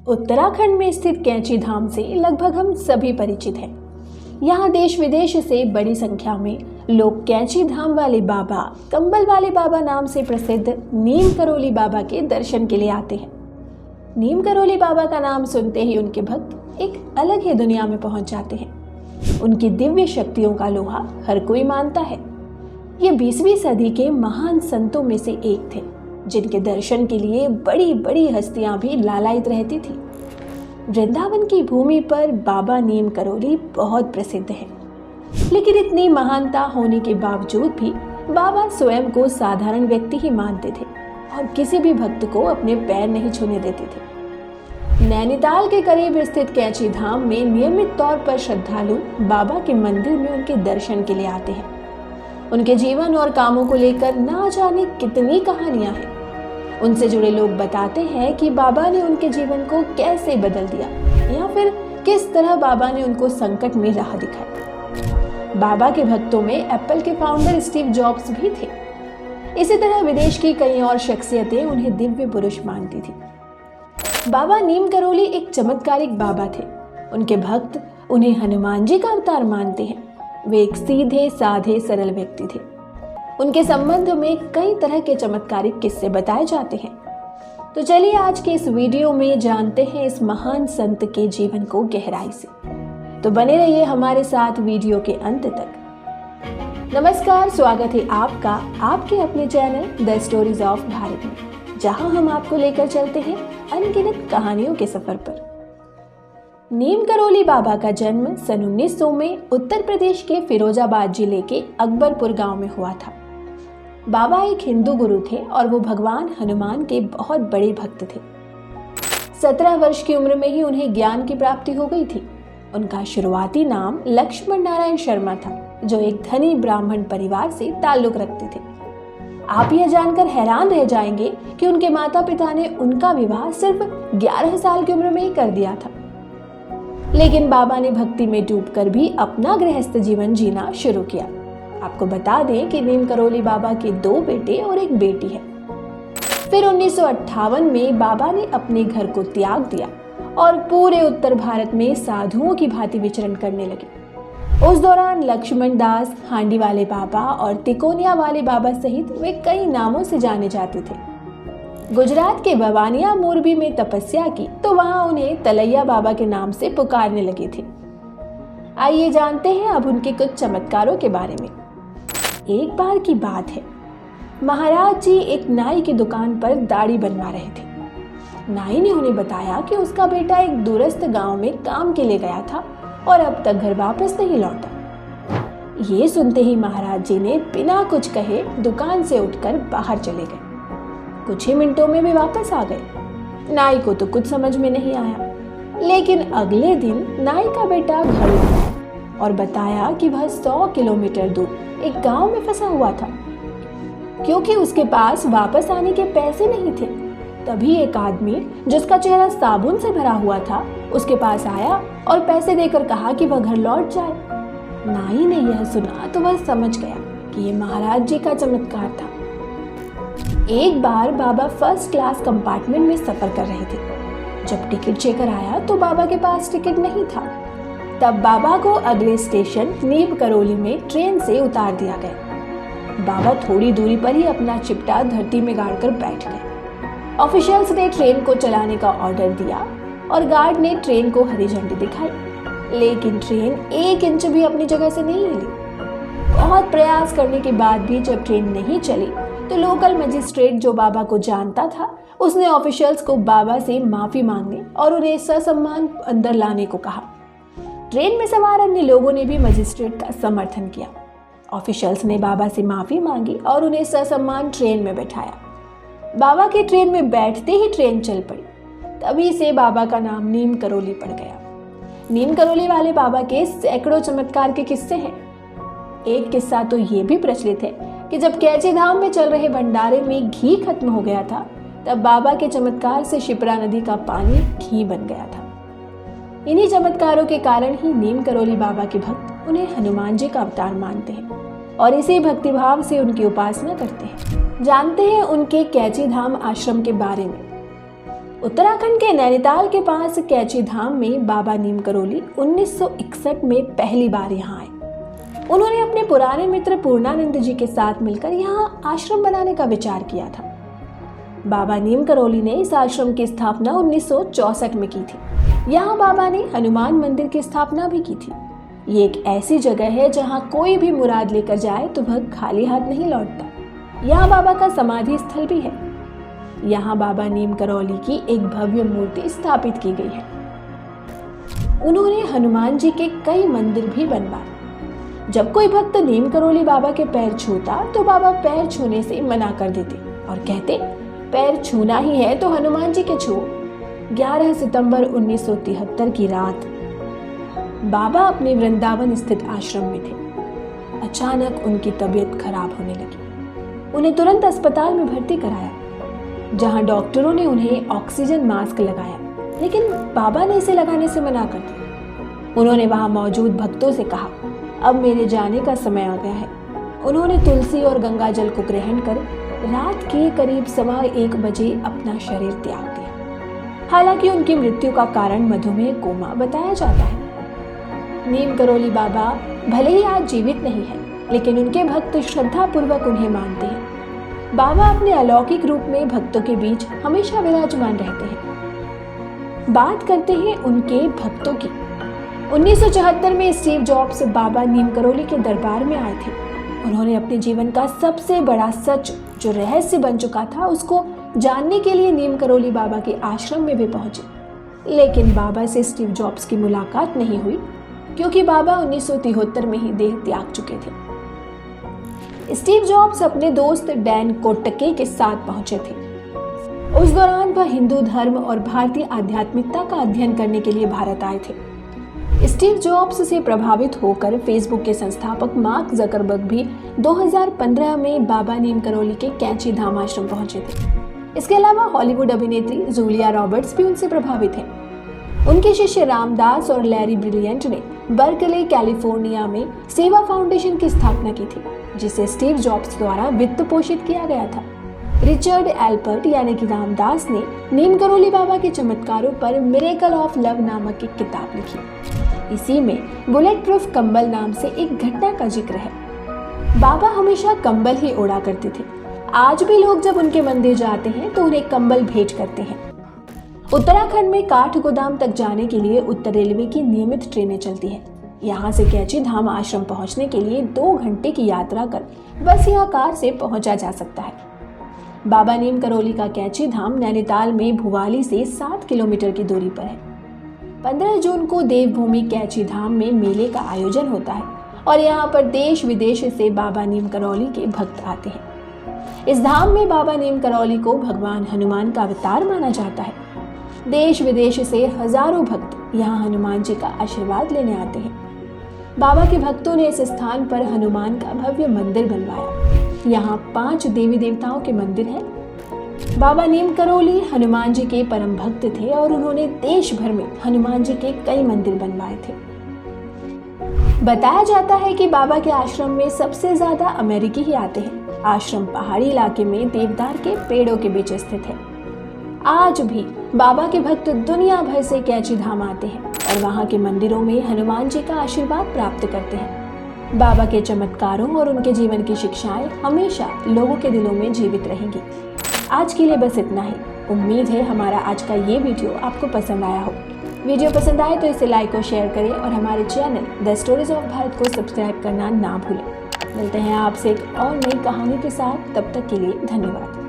उत्तराखंड में स्थित कैंची धाम से लगभग हम सभी परिचित हैं। यहाँ देश विदेश से बड़ी संख्या में लोग कैंची धाम वाले बाबा, कंबल वाले बाबा नाम से प्रसिद्ध नीम करोली बाबा के दर्शन के लिए आते हैं। नीम करोली बाबा का नाम सुनते ही उनके भक्त एक अलग ही दुनिया में पहुंच जाते हैं। उनकी दिव्य शक्तियों का लोहा हर कोई मानता है। ये 20वीं सदी के महान संतों में से एक थे, जिनके दर्शन के लिए बड़ी बड़ी हस्तियां भी लालायित रहती थी। वृंदावन की भूमि पर बाबा नीम करोली बहुत प्रसिद्ध है, लेकिन इतनी महानता होने के बावजूद भी बाबा स्वयं को साधारण व्यक्ति ही मानते थे और किसी भी भक्त को अपने पैर नहीं छूने देते थे। नैनीताल के करीब स्थित कैंची धाम में नियमित तौर पर श्रद्धालु बाबा के मंदिर में उनके दर्शन के लिए आते हैं। उनके जीवन और कामों को लेकर ना जाने कितनी कहानियां हैं। उनसे जुड़े लोग बताते हैं कि बाबा ने उनके जीवन को कैसे बदल दिया या फिर किस तरह बाबा ने उनको संकट में राह दिखाई। बाबा के भक्तों में एप्पल के फाउंडर स्टीव जॉब्स भी थे। इसी तरह विदेश की कई और शख्सियतें उन्हें दिव्य पुरुष मानती थी। बाबा नीम करोली एक चमत्कारिक बाबा थे। उनके भक्त उन्हें हनुमान जी का अवतार मानते हैं। वे एक सीधे साधे सरल व्यक्ति थे। उनके संबंध में कई तरह के चमत्कारिक किस्से बताए जाते हैं। तो चलिए आज के इस वीडियो में जानते हैं इस महान संत के जीवन को गहराई से। तो बने रहिए हमारे साथ वीडियो के अंत तक। नमस्कार, स्वागत है आपका आपके अपने channel the stories of Bharat में, जहां हम आपको लेकर चलते हैं अनगिनत कहानियों के सफर पर। नीम करोली बाबा का जन्म सन 1900 में उत्तर प्रदेश के फिरोजाबाद जिले के अकबरपुर गांव में हुआ था। बाबा एक हिंदू गुरु थे और वो भगवान हनुमान के बहुत बड़े भक्त थे। 17 वर्ष की उम्र में ही उन्हें ज्ञान की प्राप्ति हो गई थी। उनका शुरुआती नाम लक्ष्मण नारायण शर्मा था, जो एक धनी ब्राह्मण परिवार से ताल्लुक रखते थे। आप यह जानकर हैरान रह जाएंगे कि उनके माता पिता ने उनका विवाह सिर्फ 11 साल की उम्र में ही कर दिया था। लेकिन बाबा ने भक्ति में डूबकर भी अपना गृहस्थ जीवन जीना शुरू किया। आपको बता दें कि नीम करोली बाबा के 2 बेटे और एक बेटी है। फिर 1958 में बाबा ने अपने घर को त्याग दिया और पूरे उत्तर भारत में साधुओं की भांति विचरण करने लगे। उस दौरान लक्ष्मण दास, हांडी वाले बाबा और तिकोनिया वाले बाबा सहित वे कई नामों से जाने जाते थे। गुजरात के बवानिया मोरबी में तपस्या की तो वहां उन्हें तलैया बाबा के नाम से पुकारने लगे थे। आइए जानते हैं अब उनके कुछ चमत्कारों के बारे में। एक बार की बात है, महाराज जी एक नाई की दुकान पर दाढ़ी बनवा रहे थे। नाई ने उन्हें बताया कि उसका बेटा एक दूरस्थ गांव में काम के लिए गया था और अब तक घर वापस नहीं लौटा। ये सुनते ही महाराज जी ने बिना कुछ कहे दुकान से उठकर बाहर चले गए। कुछ ही मिनटों में वे वापस आ गए। नाई को तो कुछ समझ में नहीं आया, लेकिन अगले दिन नाई का बेटा घर लौटा और बताया कि वह 100 किलोमीटर दूर एक गांव में फंसा हुआ था, क्योंकि उसके पास वापस आने के पैसे नहीं थे। तभी एक आदमी जिसका चेहरा साबुन से भरा हुआ था उसके पास आया और पैसे देकर कहा कि वह घर लौट जाए। नाई ने यह सुना तो वह समझ गया कि यह महाराज जी का चमत्कार था। एक बार बाबा फर्स्ट क्लास कंपार्टमेंट में सफर कर रहे थे। जब टिकट चेकर आया तो बाबा के पास टिकट नहीं था। तब बाबा को अगले स्टेशन नीम करोली में ट्रेन से उतार दिया गया। बाबा थोड़ी दूरी पर ही अपना चिपटा धरती में गाड़कर बैठ गए। ऑफिशियल्स ने ट्रेन को चलाने का ऑर्डर दिया और गार्ड ने ट्रेन को हरी झंडी दिखाई, लेकिन ट्रेन 1 इंच भी अपनी जगह से नहीं हिली। बहुत प्रयास करने के बाद भी जब ट्रेन नहीं चली तो लोकल मजिस्ट्रेट, जो बाबा को जानता था, उसने ऑफिशियल्स को बाबा से माफी मांगने और उन्हें ससम्मान अंदर लाने को कहा। ट्रेन में सवार अन्य लोगों ने भी मजिस्ट्रेट का समर्थन किया। ऑफिशियल्स ने बाबा से माफी मांगी और उन्हें ससम्मान ट्रेन में बैठाया। बाबा की ट्रेन में बैठते ही ट्रेन चल पड़ी। तभी से बाबा का नाम नीम करोली पड़ गया। नीम करोली वाले बाबा के सैकड़ों चमत्कार के किस्से हैं। एक किस्सा तो ये भी प्रचलित है कि जब कैंची धाम में चल रहे भंडारे में घी खत्म हो गया था, तब बाबा के चमत्कार से शिप्रा नदी का पानी घी बन गया था। इन्हीं चमत्कारों के कारण ही नीम करोली बाबा के भक्त उन्हें हनुमान जी का अवतार मानते हैं और इसी भक्तिभाव से उनकी उपासना करते हैं। जानते हैं उनके कैंची धाम आश्रम के बारे में। उत्तराखंड के नैनीताल के पास कैची धाम में बाबा नीम करोली 1961 में पहली बार यहाँ आए। उन्होंने अपने पुराने मित्र पूर्णानंद जी के साथ मिलकर यहाँ आश्रम बनाने का विचार किया था। बाबा नीम करोली ने इस आश्रम की स्थापना 1964 में की थी। यहाँ बाबा ने हनुमान मंदिर की स्थापना भी की थी। ये एक ऐसी जगह है जहाँ कोई भी मुराद लेकर जाए तो वह खाली हाथ नहीं लौटता। यहाँ बाबा का समाधि स्थल भी है। यहाँ बाबा नीम करोली की एक भव्य मूर्ति स्थापित की गई है। उन्होंने हनुमान जी के कई मंदिर भी बनवाए। जब कोई भक्त नीम करोली बाबा के पैर छूता तो बाबा पैर छूने से मना कर देते और कहते, पैर छूना ही है तो हनुमान जी के छुओ। 11 सितंबर 1973 की रात बाबा अपने वृंदावन स्थित आश्रम में थे। अचानक उनकी तबीयत खराब होने लगी। उन्हें तुरंत अस्पताल में भर्ती कराया, जहां डॉक्टरों ने उन्हें ऑक्सीजन मास्क लगाया, लेकिन बाबा ने इसे लगाने से मना कर दिया। उन्होंने वहां मौजूद भक्तों से कहा, अब मेरे जाने का समय आ गया है। उन्होंने तुलसी और गंगा जल को ग्रहण कर रात के करीब 1:15 बजे अपना शरीर त्याग दिया। हालांकि उनकी मृत्यु का कारण मधुमेह कोमा बताया जाता है। नीम करोली बाबा भले ही आज जीवित नहीं है, लेकिन उनके भक्त श्रद्धा पूर्वक उन्हें मानते हैं। बाबा अपने अलौकिक रूप में भक्तों के बीच हमेशा विराजमान रहते हैं। बात करते हैं उनके भक्तों की। 1974 में स्टीव जॉब्स बाबा नीम करोली के दरबार में आए थे। उन्होंने अपने जीवन का सबसे बड़ा सच, जो रहस्य बन चुका था, उसको जानने के लिए नीम करोली बाबा के आश्रम में भी पहुंचे। लेकिन बाबा से स्टीव जॉब्स की मुलाकात नहीं हुई, क्योंकि बाबा 1973 में ही देह त्याग चुके थे। स्टीव जॉब्स अपने दोस्त डैन कोटके के साथ पहुंचे थे। उस दौरान वह हिंदू धर्म और भारतीय आध्यात्मिकता का अध्ययन करने के लिए भारत आए थे। स्टीव जॉब्स से प्रभावित होकर फेसबुक के संस्थापक मार्क जकरबर्ग भी 2015 में बाबा नीम करोली के कैची धाम आश्रम पहुंचे थे। इसके अलावा हॉलीवुड अभिनेत्री जूलिया रॉबर्ट्स भी उनसे प्रभावित हैं। उनके शिष्य रामदास और लैरी ब्रिलियंट ने बर्कले, कैलिफोर्निया में सेवा फाउंडेशन की स्थापना की थी, जिसे स्टीव जॉब्स द्वारा वित्त पोषित किया गया था। रिचर्ड एल्पर्ट यानी कि रामदास ने नीम करोली बाबा के चमत्कारों पर मिरेकल ऑफ लव नामक एक किताब लिखी। इसी में बुलेट प्रूफ कंबल नाम से एक घटना का जिक्र है। बाबा हमेशा कंबल ही ओढ़ा करते थे। आज भी लोग जब उनके मंदिर जाते हैं तो उन्हें कंबल भेंट करते हैं। उत्तराखंड में काठ गोदाम तक जाने के लिए उत्तर रेलवे की नियमित ट्रेनें चलती हैं। यहाँ से कैची धाम आश्रम पहुँचने के लिए 2 घंटे की यात्रा कर बस या कार से पहुँचा जा सकता है। बाबा नीम करोली का कैची धाम नैनीताल में भुवाली से 7 किलोमीटर की दूरी पर है। 15 जून को देवभूमि कैची धाम में मेले का आयोजन होता है और यहाँ पर देश विदेश से बाबा नीम करोली के भक्त आते हैं। इस धाम में बाबा नीम करोली को भगवान हनुमान का अवतार माना जाता है। देश विदेश से हजारों भक्त यहाँ हनुमान जी का आशीर्वाद लेने आते हैं। बाबा के भक्तों ने इस स्थान पर हनुमान का भव्य मंदिर बनवाया। यहाँ 5 देवी देवताओं के मंदिर हैं। बाबा नीम करोली हनुमान जी के परम भक्त थे और उन्होंने देश भर में हनुमान जी के कई मंदिर बनवाए थे। बताया जाता है कि बाबा के आश्रम में सबसे ज्यादा अमेरिकी ही आते हैं। आश्रम पहाड़ी इलाके में देवदार के पेड़ों के बीच स्थित है। आज भी बाबा के भक्त दुनिया भर से कैची धाम आते हैं और वहाँ के मंदिरों में हनुमान जी का आशीर्वाद प्राप्त करते हैं। बाबा के चमत्कारों और उनके जीवन की शिक्षाएं हमेशा लोगों के दिलों में जीवित रहेंगी। आज के लिए बस इतना ही। उम्मीद है हमारा आज का ये वीडियो आपको पसंद आया हो। वीडियो पसंद आए तो इसे लाइक और शेयर करें और हमारे channel the stories of Bharat को सब्सक्राइब करना ना भूलें। मिलते हैं आपसे एक और नई कहानी के साथ। तब तक के लिए धन्यवाद।